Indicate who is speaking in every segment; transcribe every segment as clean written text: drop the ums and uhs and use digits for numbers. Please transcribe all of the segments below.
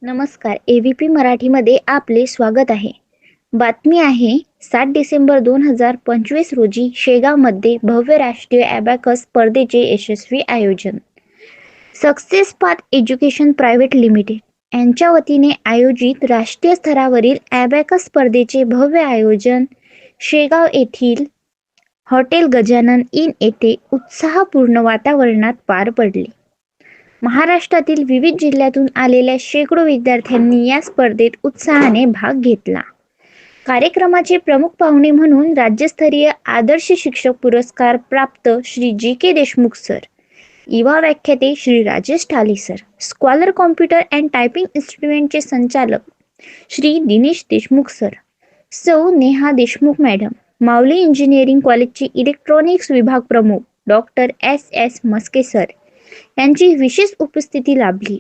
Speaker 1: नमस्कार. AVP मराठीमध्ये आपले स्वागत आहे. बातमी आहे 7 डिसेंबर 2025 रोजी शेगावमध्ये भव्य राष्ट्रीय ॲबॅकस स्पर्धेचे यशस्वी आयोजन. Success Path Education Private limited यांच्या वतीने आयोजित राष्ट्रीय स्तरावरील ॲबॅकस स्पर्धेचे भव्य आयोजन शेगाव येथील हॉटेल गजानन इन येथे उत्साहपूर्ण वातावरणात पार पडले. महाराष्ट्रातील विविध जिल्ह्यातून आलेल्या शेकडो विद्यार्थ्यांनी या स्पर्धेत उत्साहाने भाग घेतला. कार्यक्रमाचे प्रमुख पाहुणे म्हणून राज्यस्तरीय आदर्श शिक्षक पुरस्कार प्राप्त श्री जी.के. देशमुख सर, युवा व्याख्याते Shri Rajesh Thale sir, scholar computer and typing इन्स्टिट्यूटचे संचालक श्री दिनेश देशमुख सर, सौ नेहा देशमुख मॅडम, माऊली इंजिनिअरिंग कॉलेजचे इलेक्ट्रॉनिक्स विभाग प्रमुख डॉक्टर S.S. मस्के सर यांची विशेष उपस्थिती लाभली.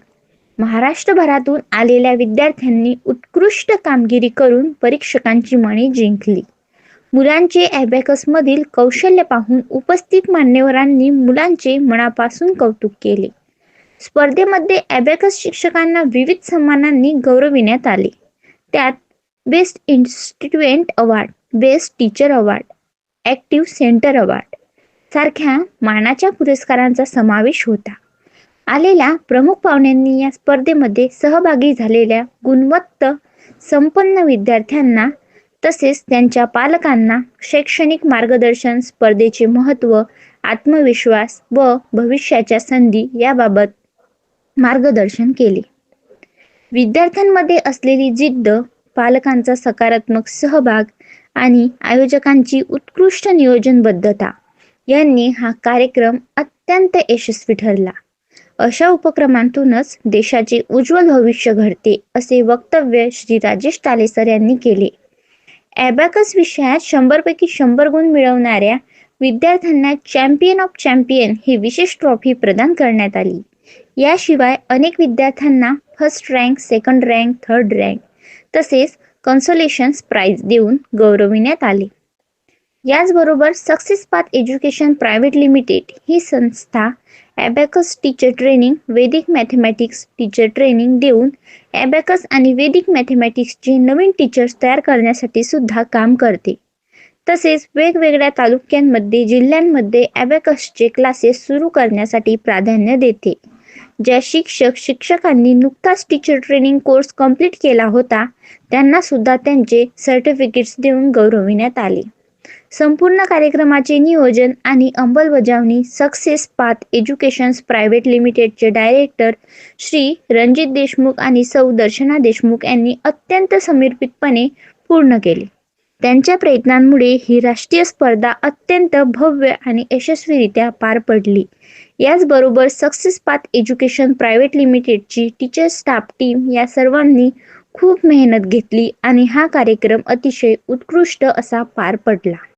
Speaker 1: महाराष्ट्रभरातून आलेल्या विद्यार्थ्यांनी उत्कृष्ट कामगिरी करून परीक्षकांची मने जिंकली. मुलांचे ॲबॅकसमधील कौशल्य पाहून उपस्थित मान्यवरांनी मुलांचे मनापासून कौतुक केले. स्पर्धेमध्ये ॲबॅकस शिक्षकांना विविध सन्मानांनी गौरविण्यात आले. त्यात best institute award, best teacher award, active centre award सारख्या मानाच्या पुरस्कारांचा समावेश होता. आलेल्या प्रमुख पाहुण्यांनी या स्पर्धेमध्ये सहभागी झालेल्या गुणवत्ता संपन्न विद्यार्थ्यांना तसेच त्यांच्या पालकांना शैक्षणिक मार्गदर्शन, स्पर्धेचे महत्त्व, आत्मविश्वास व भविष्याच्या संधी याबाबत मार्गदर्शन केले. विद्यार्थ्यांमध्ये असलेली जिद्द, पालकांचा सकारात्मक सहभाग आणि आयोजकांची उत्कृष्ट नियोजनबद्धता यांनी हा कार्यक्रम अत्यंत यशस्वी ठरला. अशा उपक्रमांतूनच देशाचे उज्ज्वल भविष्य घडते असे वक्तव्य श्री राजेश ठाले सर यांनी केले. ॲबॅकस विषयात 100 पैकी 100 गुण मिळवणाऱ्या विद्यार्थ्यांना चॅम्पियन ऑफ चॅम्पियन ही विशेष ट्रॉफी प्रदान करण्यात आली. याशिवाय अनेक विद्यार्थ्यांना first rank, second rank, third rank तसेच कन्सोलेशन्स प्राइज देऊन गौरविण्यात आले. याचबरोबर Success Path Education Private Limited ही संस्था ॲबॅकस टीचर ट्रेनिंग, वैदिक मॅथमॅटिक्स टीचर ट्रेनिंग देऊन ॲबॅकस आणि वैदिक मॅथमॅटिक्सचे नवीन टीचर्स तयार करण्यासाठी सुद्धा काम करते. तसेच वेगवेगळ्या तालुक्यांमध्ये, जिल्ह्यांमध्ये ॲबॅकसचे क्लासेस सुरू करण्यासाठी प्राधान्य देते. ज्या शिक्षकांनी नुकताच टीचर ट्रेनिंग कोर्स कंप्लीट केला होता त्यांना सुद्धा त्यांचे सर्टिफिकेट्स देऊन गौरविण्यात आले. संपूर्ण कार्यक्रमाचे नियोजन आणि अंमलबजावणी सक्सेस पाथ एज्युकेशन प्रायव्हेट लिमिटेडचे डायरेक्टर श्री रणजित देशमुख आणि सौ दर्शना देशमुख यांनी अत्यंत समर्पितपणे पूर्ण केले. त्यांच्या प्रयत्नांमुळे ही राष्ट्रीय स्पर्धा अत्यंत भव्य आणि यशस्वीरित्या पार पडली. याचबरोबर सक्सेस पाथ एज्युकेशन प्रायव्हेट लिमिटेडची टीचर स्टाफ टीम या सर्वांनी खूप मेहनत घेतली आणि हा कार्यक्रम अतिशय उत्कृष्ट असा पार पडला.